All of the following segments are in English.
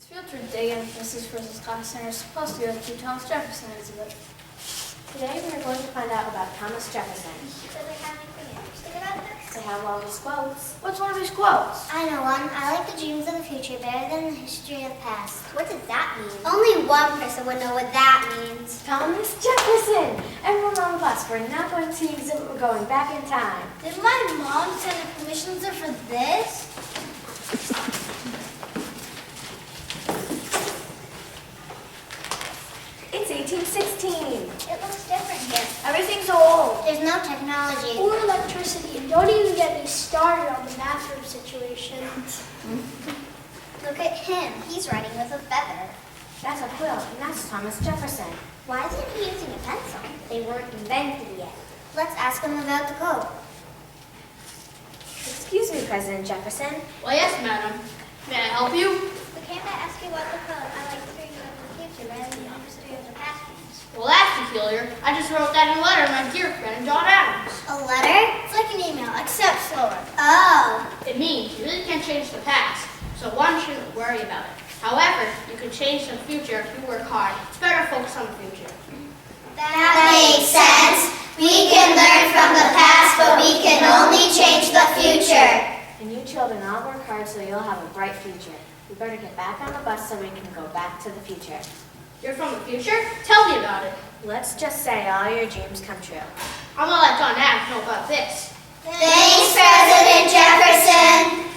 Field trip day in Mrs. Frizzle's class center is supposed to go to Thomas Jefferson exhibit. Today we are going to find out about Thomas Jefferson. Do they have anything interesting about this? They have all these quotes. What's one of his quotes? I know one. I like the dreams of the future better than the history of the past. What does that mean? Only one person would know what that means. Thomas Jefferson! Everyone on the bus, we're not going to see the exhibit, we're going back in time. Did my mom send a permission slip for this? It's 1816. It looks different here. Everything's old. There's no technology. Or electricity, and don't even get me started on the bathroom situation. Look at him. He's writing with a feather. That's a quill, and that's Thomas Jefferson. Why isn't he using a pencil? They weren't invented yet. Let's ask him about the quote. Excuse me, President Jefferson. Well, yes, madam. May I help you? But can't I ask you what the quote? I like the dreams of the future rather than the history of the past means. Well, that's peculiar. I just wrote that in a letter to my dear friend John Adams. A letter? It's like an email, except slower. Oh. It means you really can't change the past, so one shouldn't worry about it. However, you can change the future if you work hard. It's better to focus on the future. That makes sense. We can learn from the past, but we can only change the future. And you children all work hard so you'll have a bright future. We better get back on the bus so we can go back to the future. You're from the future? Tell me about it. Let's just say all your dreams come true. I'm gonna let John Adams know about this. Thanks, President Jefferson.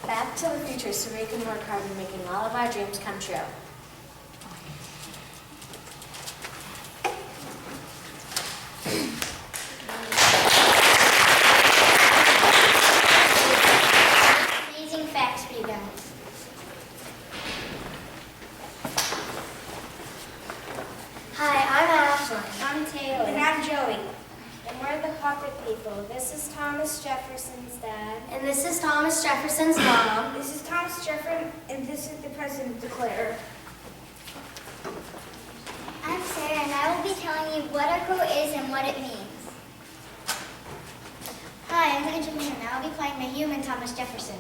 Back to the future so we can work hard in making all of our dreams come true. Amazing facts for you guys. Hi, I'm Ashlyn. I'm Taylor. And I'm Joey. And we're the puppet people. This is Thomas Jefferson's dad. And this is Thomas Jefferson's mom. This is Thomas Jefferson, and this is the President declarer. I'm Sarah, and I will be telling you what a quote is and what it means. Hi, I'm the engineer, and I will be playing the human Thomas Jefferson.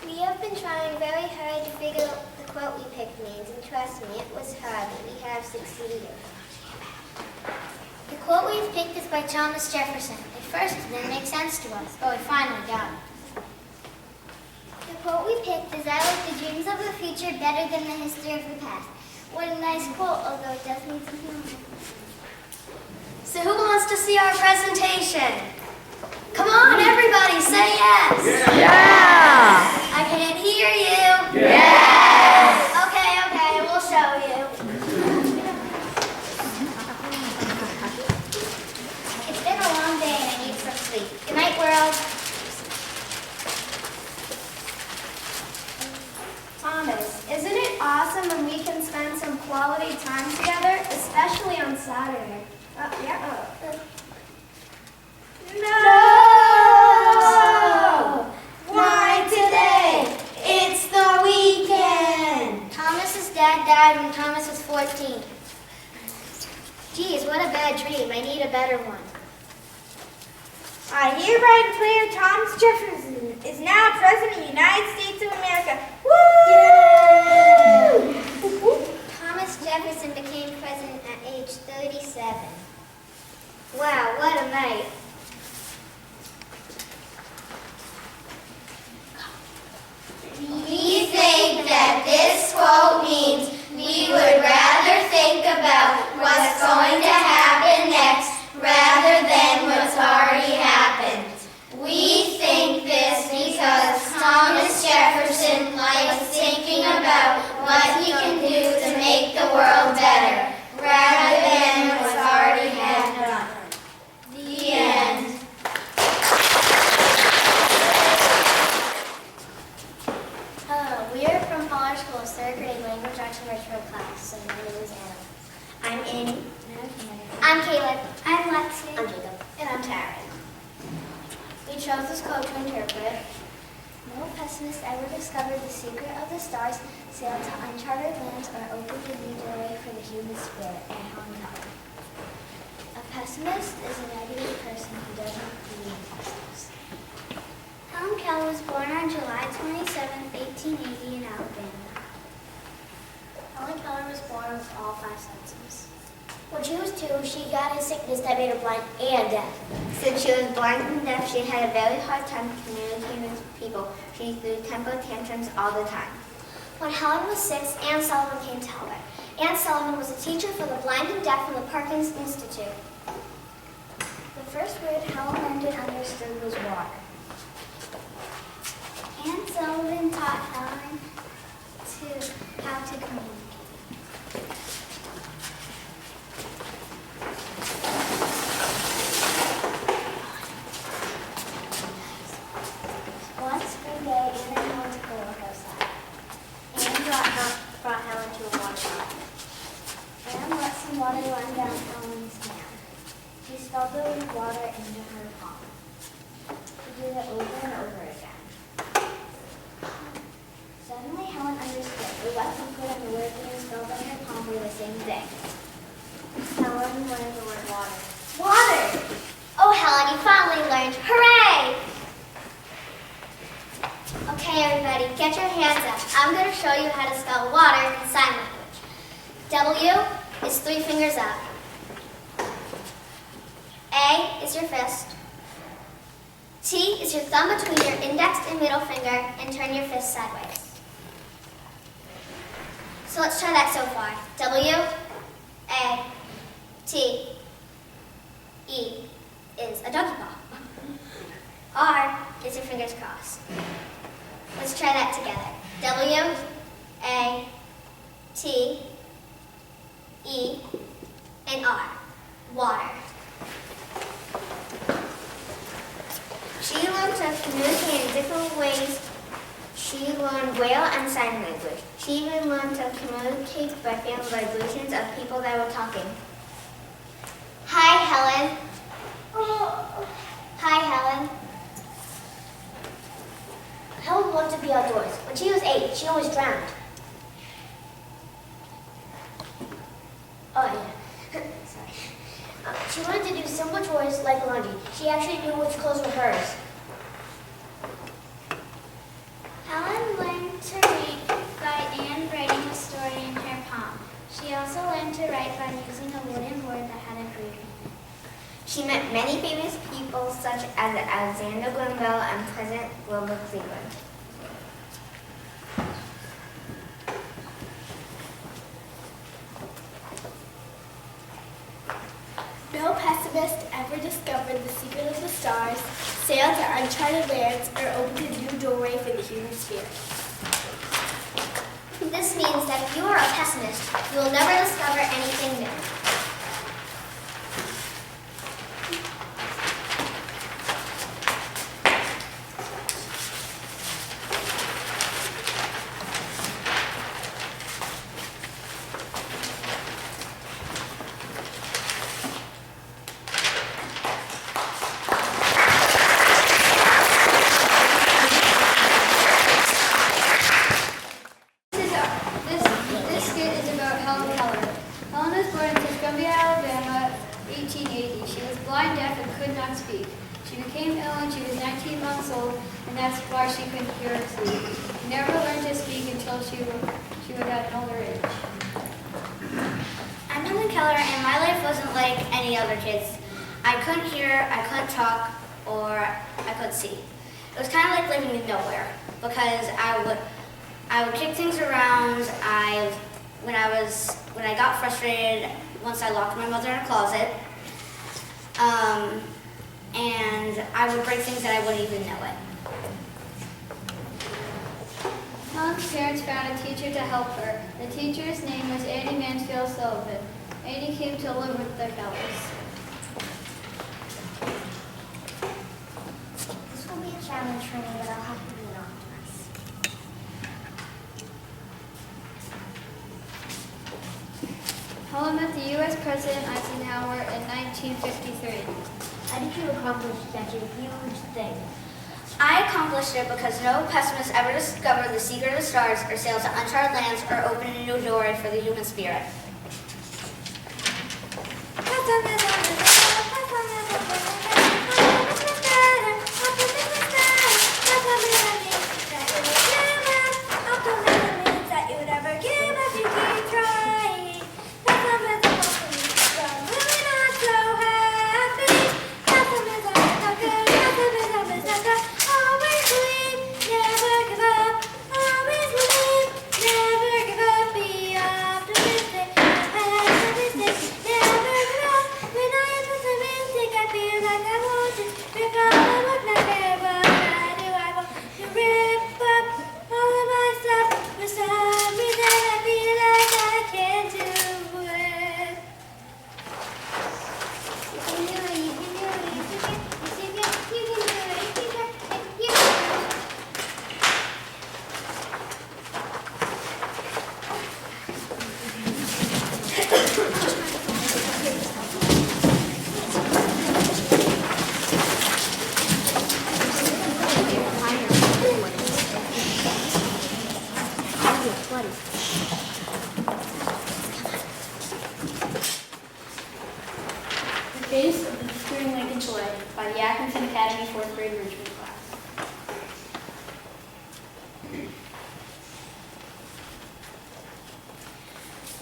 We have been trying very hard to figure out the quote we picked means, and trust me, it was hard, but we have succeeded. The quote we've picked is by Thomas Jefferson. At first, it didn't make sense to us, but we finally got it. The quote we picked is, I like the dreams of the future better than the history of the past. What a nice quote, although it does need some humor. So who wants to see our presentation? Come on, everybody, say yes. Yeah! I can't hear you. Yes! Okay, we'll show you. It's been a long day and I need some sleep. Good night, world. Thomas, isn't it awesome when we can spend some quality time together, especially on Saturday? No! Why today? It's the weekend. Thomas's dad died when Thomas was 14. Geez, what a bad dream. I need a better one. I hereby declare Thomas Jefferson is now President of the United States of America. Woo! Thomas Jefferson became president at age 37. Wow, what a night. We think that this quote means we would rather think about what's going to happen next rather than what's already happened. We think this because Thomas Jefferson likes thinking about what he can do to make the world better rather than what's already been done. The end. Hello, we are from Pollard School's third grade language arts enrichment class, so my name is Anna. I'm Annie. I'm Caleb. I'm Lexi. I'm Jacob. And I'm Taryn. We chose this quote to interpret. No pessimist ever discovered the secret of the stars, sailed to uncharted lands, or opened a new doorway for the human spirit, and hung up. A pessimist is a negative person who doesn't believe in themselves. Helen Keller was born on July 27, 1880 in Alabama. Helen Keller was born with all 5 senses. When she was 2, she got a sickness that made her blind and deaf. Since she was blind and deaf, she had a very hard time communicating with people. She threw temper tantrums all the time. When Helen was 6, Anne Sullivan came to help her. Anne Sullivan was a teacher for the blind and deaf from the Parkins Institute. The first word Helen learned and understood was water. Anne Sullivan taught Helen how to communicate. One spring day, Anne and Helen took a walk outside. Anne brought Helen to a water fountain. Anne let some water run down Helen's hand. She spilled the water into her palm. She did it over and over again. Suddenly, Helen understood. The wet liquid and the word being spilled on her palm were the same thing. Helen learned the word water. Water! Oh, Helen, you finally learned. Hooray! Okay, everybody, get your hands up. I'm going to show you how to spell water in sign language. W is 3 fingers up. A is your fist. T is your thumb between your index and middle finger, and turn your fist sideways. So let's try that so far. W, A, T, E is a donkey paw. R is your fingers crossed. Let's try that together. W, A, T, E, and R. Water. She learned to communicate in different ways. She learned Braille and sign language. She even learned to communicate by feeling vibrations of people that were talking. Hi, Helen. Hi, Helen. Helen loved to be outdoors. When she was 8, she almost drowned. Oh, yeah. Sorry. She wanted to do simple chores like laundry. She actually knew which clothes were hers. Helen learned to read by writing a story in her palm. She also learned to write by using a wooden board that had a grade in it. She met many famous people such as Alexander Graham Bell and President Grover Cleveland. No pessimist ever discovered the secret of the stars, sailed to uncharted lands, or opened a new doorway for the human spirit. This means that if you are a pessimist, you will never discover anything new. This skit is about Helen Keller. Helen was born in Tuscumbia, Alabama, 1880. She was blind, deaf, and could not speak. She became ill when she was 19 months old, and that's why she couldn't hear or speak. She never learned to speak until she was at an older age. I'm Helen Keller, and my life wasn't like any other kids. I couldn't hear, I couldn't talk, or I couldn't see. It was kind of like living in nowhere because I would kick things around. When I got frustrated, once I locked my mother in a closet, and I would break things that I wouldn't even know it. Helen's parents found a teacher to help her. The teacher's name was Annie Mansfield Sullivan. Annie came to live with the Kellers. This will be a challenge for me, but I'll have to do it on dress. Helen met the U.S. President Eisenhower in 1953. How did you accomplish such a huge thing? I accomplished it because no pessimist ever discovered the secret of the stars or sailed to uncharted lands or opened a new doorway for the human spirit. That's Chile by the Atkinson Academy 4th grade Enrichment class.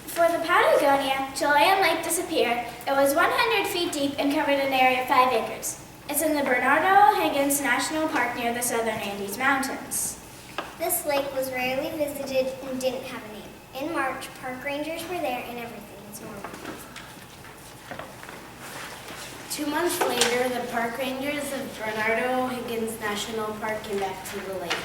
Before the Patagonia Chilean lake disappeared, it was 100 feet deep and covered an area of 5 acres. It's in the Bernardo Higgins National Park near the southern Andes Mountains. This lake was rarely visited and didn't have a name. In March, park rangers were there and everything was normal. 2 months later, the park rangers of Bernardo Higgins National Park came back to the lake.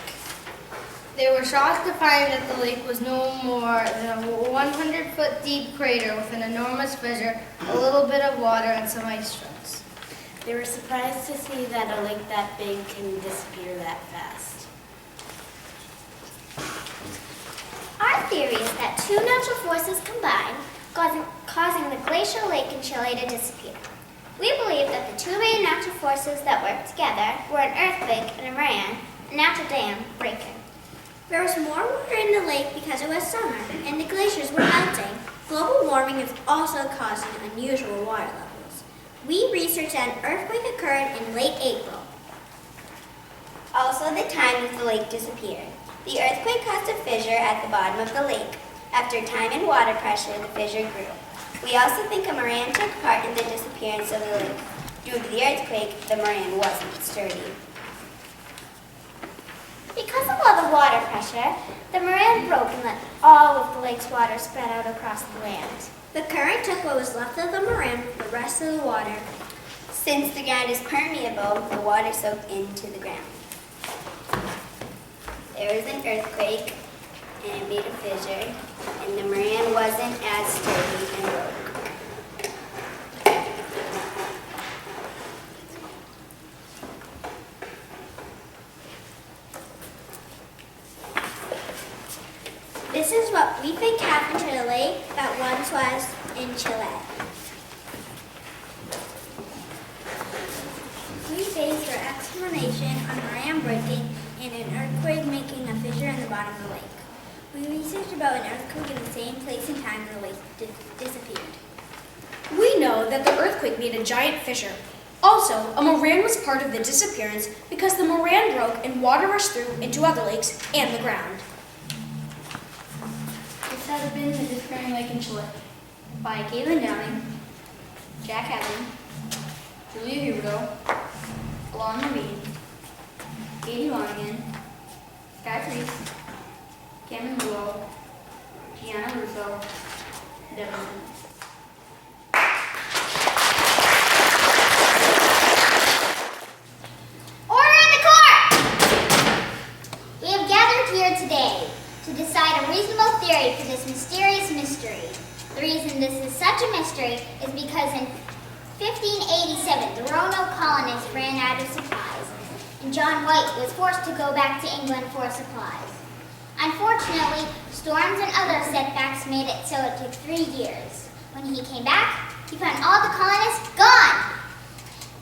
They were shocked to find that the lake was no more than a 100-foot deep crater with an enormous fissure, a little bit of water, and some ice chunks. They were surprised to see that a lake that big can disappear that fast. Our theory is that two natural forces combined, causing the glacial lake in Chile to disappear. We believe that the two main natural forces that work together were an earthquake and a moraine, a natural dam breaking. There was more water in the lake because it was summer and the glaciers were melting. Global warming is also causing unusual water levels. We researched that an earthquake occurred in late April. Also the time that the lake disappeared. The earthquake caused a fissure at the bottom of the lake. After time and water pressure, the fissure grew. We also think a moraine took part in the disappearance of the lake. Due to the earthquake, the moraine wasn't sturdy. Because of all the water pressure, the moraine broke and let all of the lake's water spread out across the land. The current took what was left of the moraine with the rest of the water. Since the ground is permeable, the water soaked into the ground. There was an earthquake, and it made a fissure, and the moraine wasn't as sturdy and broke. This is what we think happened to the lake that once was in Chile. We based our explanation on moraine breaking and an earthquake making a fissure in the bottom of the lake. We researched about an earthquake in the same place and time the lake disappeared. We know that the earthquake made a giant fissure. Also, a moraine was part of the disappearance because the moraine broke and water rushed through into other lakes and the ground. This has been The Disappearing Lake in Chile by Caitlin Downing, Jack Allen, Julia Huberto, Alon Levine, Katie Lonigan, Sky Priest, Cameron Luo, Gianna Russo, Devin Simmons. Order in the court! We have gathered here today to decide a reasonable theory for this mysterious mystery. The reason this is such a mystery is because in 1587, the Roanoke colonists ran out of supplies, and John White was forced to go back to England for supplies. Unfortunately, storms and other setbacks made it so it took 3 years. When he came back, he found all the colonists gone.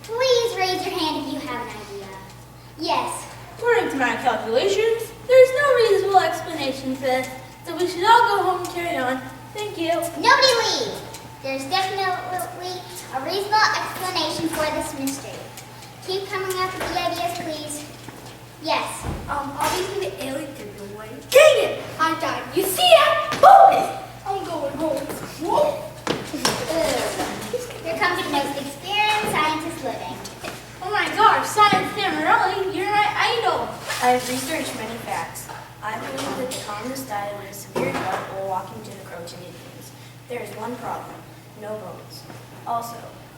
Please raise your hand if you have an idea. Yes. According to my calculations, there's no reasonable explanation for this, so we should all go home and carry on. Thank you. Nobody leave. There's definitely a reasonable explanation for this mystery. Keep coming up with the ideas, please. Yes. Obviously the alien took it away. Dang it! I died. You see that? Bonus! I'm going home. Whoa! Here comes the most experienced scientist living. Oh my gosh, Science Camarelli, you're my idol. I have researched many facts. I believe that the colonists died of a severe drought while walking to the Croatian Indians. There is one problem: no bones. Also,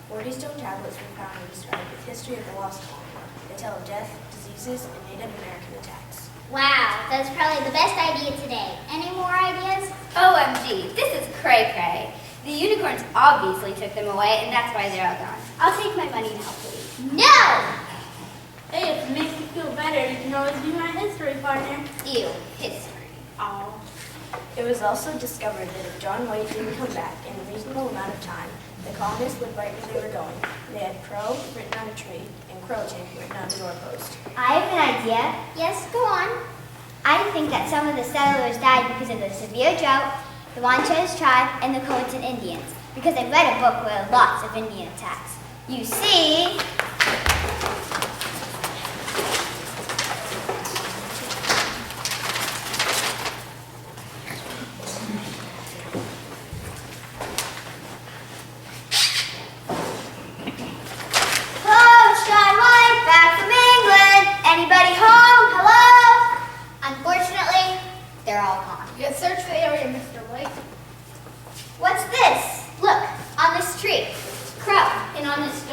40 stone tablets were found and described with history of the lost colony. They tell of death, diseases, and Native American attacks. Wow, that's probably the best idea today. Any more ideas? OMG, this is cray-cray. The unicorns obviously took them away, and that's why they're all gone. I'll take my money now, please. No! Hey, if it makes you feel better, you can always be my history partner. Ew, history. Oh. It was also discovered that if John White didn't come back in a reasonable amount of time, the colonists would write where they were going. They had crow written on a tree and Croatian written on the doorpost. I have an idea. Yes, go on. I think that some of the settlers died because of the severe drought, the Wanchos tribe, and the Croatian Indians, because I read a book with lots of Indian attacks. You see,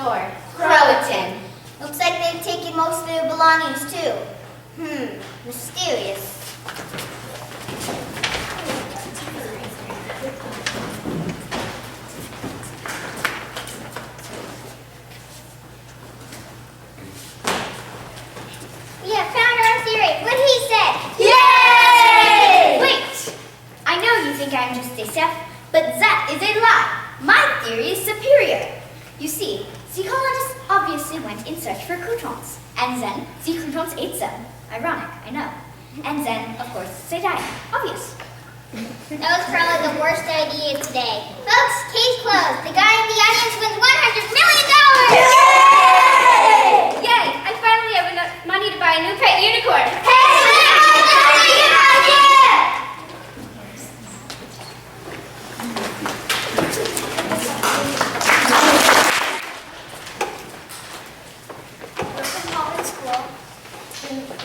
store. Croatan. Looks like they've taken most of their belongings too. Mysterious. We have found our theory. What he said. Yay! Wait! I know you think I'm just a Seth, but that is a lie. My theory is superior. You see, the colonists obviously went in search for croutons, and then the croutons ate them. Ironic, I know. And then, of course, they died. Obvious. That was probably the worst idea today. Folks, case closed. The guy in the audience wins $100 million! Yay! Yay! I finally have enough money to buy a new pet unicorn.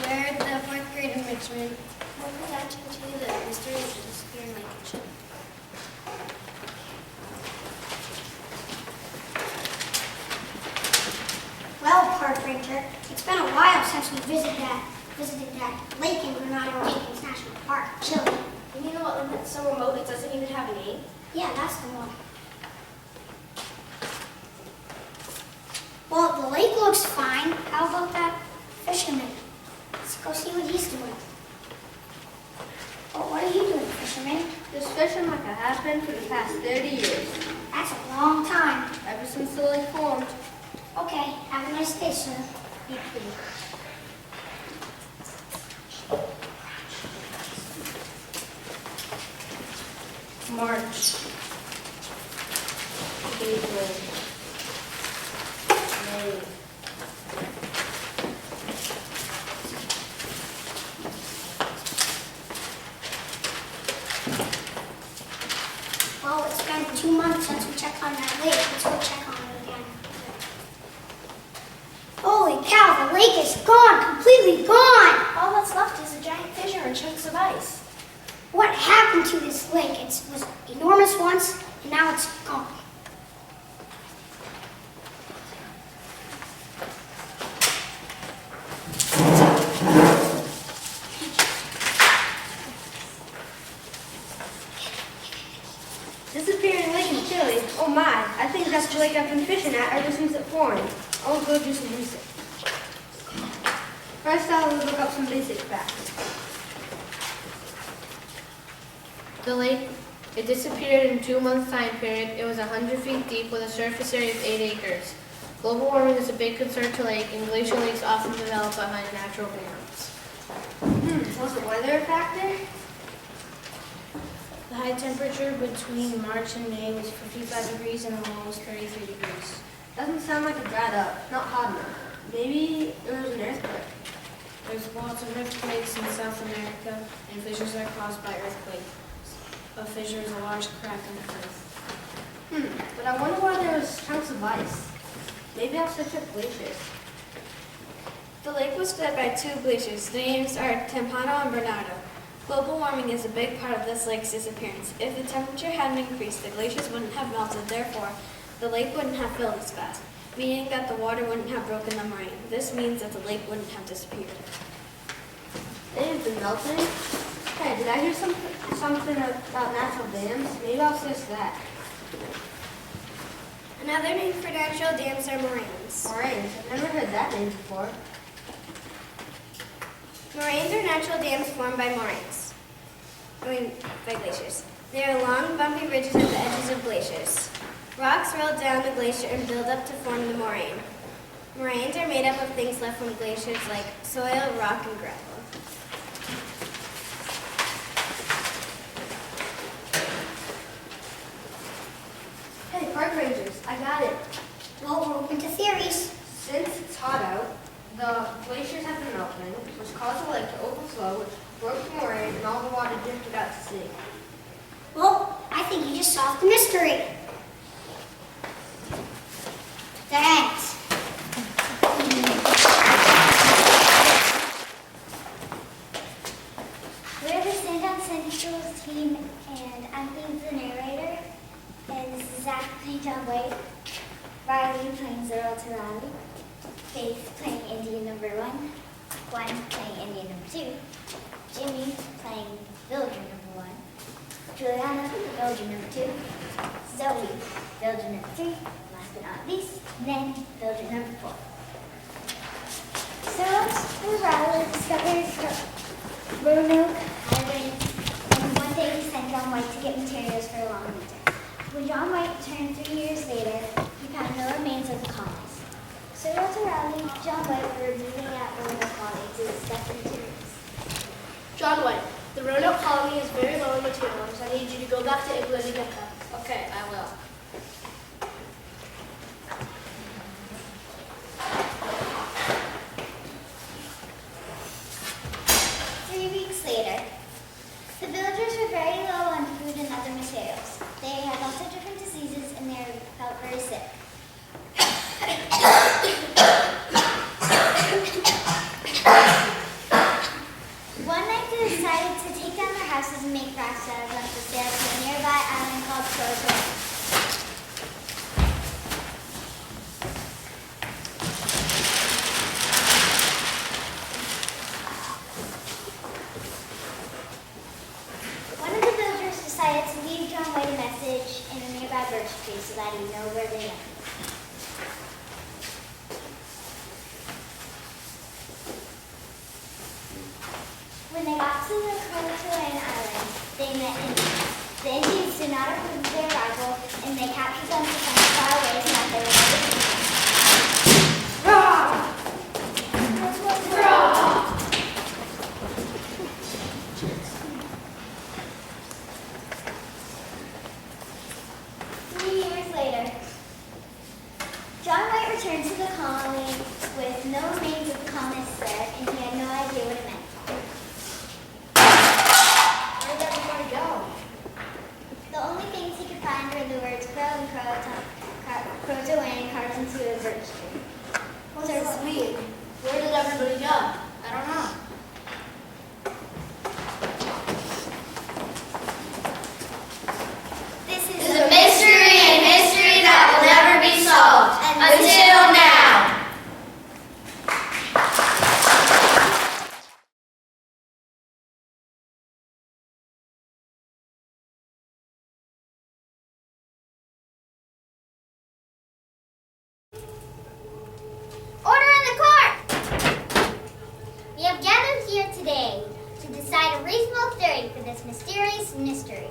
Where the 4th grade enrichment. What was that to the mystery of the disappearing linkage? Well, park ranger, it's been a while since we visited that lake in Granada Lakes National Park, Chile. And you know what? That's so remote it doesn't even have a name. Yeah, that's the one. Well, the lake looks fine. How about that fisherman? Let's go see what he's doing. Well, what are you doing, fisherman? Just fishing like I have been for the past 30 years, That's a long time. ever since the lake formed. Okay, have a nice day, sir. You too. March, April, May. Well, it's been 2 months since we checked on that lake. Let's go check on it again. Holy cow, the lake is gone, completely gone. All that's left is a giant fissure and chunks of ice. What happened to this lake? It was enormous once, and now it's gone. Disappearing lake in Chile. Oh my, I think that's the lake I've been fishing at ever since it formed. I'll go do some research. First, I'll look up some basic facts. The lake, it disappeared in 2 months time period. It was 100 feet deep with a surface area of 8 acres. Global warming is a big concern to lake, and glacial lakes often develop behind natural dams. Was the weather a factor? The high temperature between March and May was 55 degrees and the low was 33 degrees. Doesn't sound like it dried up. Not hot enough. Maybe it was an earthquake. There's lots of earthquakes in South America, and fissures are caused by earthquakes. A fissure is a large crack in the earth. But I wonder why there was chunks of ice. Maybe I'll search up glaciers. The lake was fed by 2 glaciers. The names are Tampano and Bernardo. Global warming is a big part of this lake's disappearance. If the temperature hadn't increased, the glaciers wouldn't have melted. Therefore, the lake wouldn't have filled as fast, meaning that the water wouldn't have broken the moraine. This means that the lake wouldn't have disappeared. They've been melting. Hey, did I hear something about natural dams? Maybe I'll search that. Another name for natural dams are moraines. Moraines. I've never heard that name before. Moraines are natural dams formed by by glaciers. They are long, bumpy ridges at the edges of glaciers. Rocks roll down the glacier and build up to form the moraine. Moraines are made up of things left from glaciers like soil, rock, and gravel. Hey, park rangers, I got it. Well, we're open to theories. Since it's hot out, the glaciers have been melting, which caused the lake to overflow, which broke the moraine, and all the water drifted out to sea. Well, I think you just solved the mystery. Thanks. We're the Stand-Up Central team, and I'm being the narrator, and this is Zach Painter White. Riley playing Zero to Raleigh, Faith playing Indian number 1, Gwen playing Indian number 2, Jimmy playing Villager number 1, Juliana, Villager number 2, Zoe, Villager number 3, last but not least, Nen, Villager number 4. So, Riley discovered Roanoke Island, and one day he sent John White to get materials for a long winter. When John White returned 3 years later, he found no remains of the colonists. So Walter Raleigh, John White were meeting at Roanoke Colony to discuss the materials. John White, the Roanoke colony is very low in materials. I need you to go back to England and get them. Okay, I will. Later, the villagers were very low on food and other materials. They had lots of different diseases and they felt very sick. One night they decided to take down their houses and make rafts out of them to sail to a nearby island called Crow's. Decided to leave John White a message in a nearby birch tree so that he'd know where they went. When they got to the Croatoan Island, they met Indians. The Indians did not approve of their arrival, and they captured them to send far away so that they were never seen. Returned to the colony with no remains of the colonists there, and he had no idea what it meant. Where did everybody go? The only things he could find were the words crow and Croatoan carved into a birch tree. Well, so sweet. Where did everybody go? I don't know. This is It's a mystery and history that will never be solved. Until now. Order in the court! We have gathered here today to decide a reasonable theory for this mysterious mystery.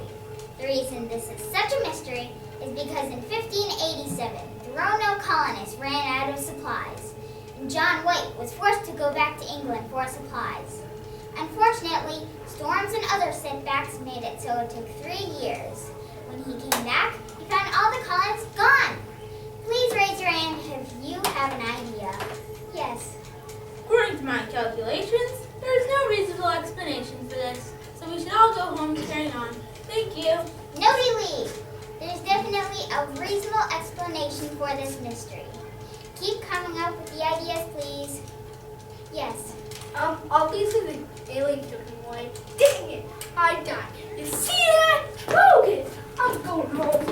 The reason this is such a mystery is because in 1587, the Roanoke colonists ran out of supplies, and John White was forced to go back to England for supplies. Unfortunately, storms and other setbacks made it so it took 3 years. When he came back, he found all the colonists gone. Please raise your hand if you have an idea. Yes. According to my calculations, there is no reasonable explanation for this, so we should all go home to carry on. Thank you. Nobody leave. There's definitely a reasonable explanation for this mystery. Keep coming up with the ideas, please. Yes. Obviously the alien took him away. Dang it! I died. You see that? Okay, I'm going home.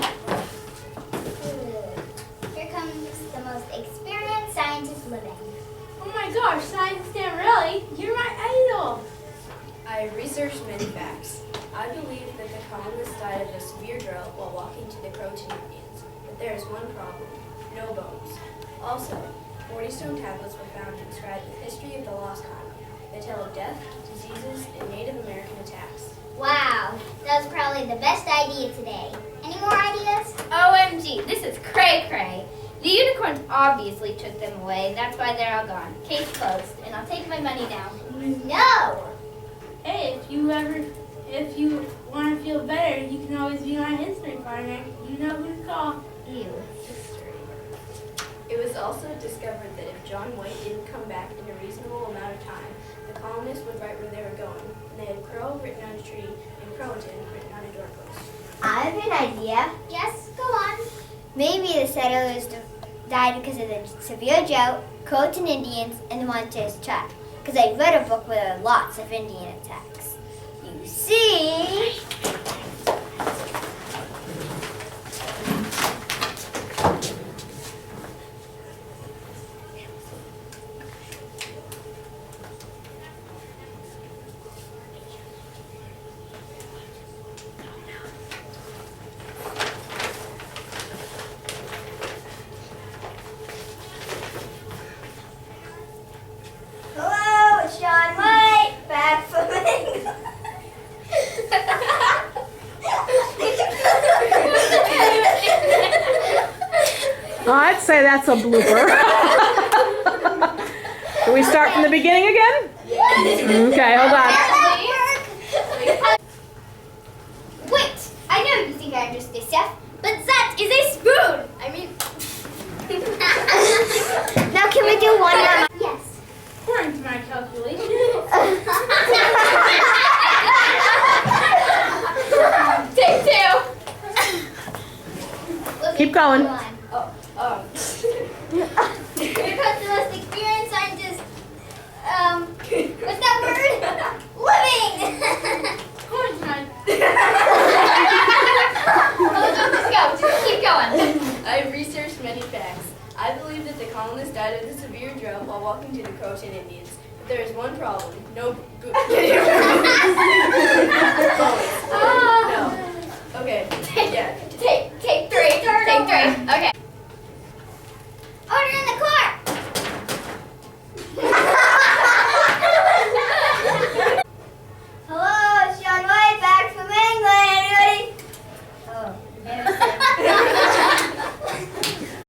Here comes the most experienced scientist living. Oh my gosh, Science Stanrelli, you're my idol. I have researched many facts. I believe that the colonists died of a severe drought while walking to the Croatan Indians, but there is one problem: no bones. Also, 40 stone tablets were found to describe the history of the lost colony. They tell of death, diseases, and Native American attacks. Wow, that was probably the best idea today. Any more ideas? OMG, this is cray-cray. The unicorns obviously took them away. That's why they're all gone. Case closed. And I'll take my money now. No! Hey, if you want to feel better, you can always be my history partner. You know who to call. Ew, history. It was also discovered that if John White didn't come back in a reasonable amount of time, the colonists would write where they were going. And they had Crow written on a tree and Croatan written on a doorpost. I have an idea. Yes, go on. Maybe the settlers died because of the severe drought, Croatan Indians, and the monstrous trap. Because I read a book where there are lots of Indian attacks. You see... I'd say that's a blooper. Do we start from the beginning again? Okay, hold on. Wait, I know you think I understand stuff, but that is a spoon. I mean, now can we do one more? Yes. According to my calculations. Take two. Keep going. Here comes the most experienced scientist. What's that word? Living. According to my Just keep going. I've researched many facts. I believe that the colonists died of the severe drought while walking to the Croatian Indians. But there is one problem. No. No. Okay. Yeah. Take three. Take three. Okay.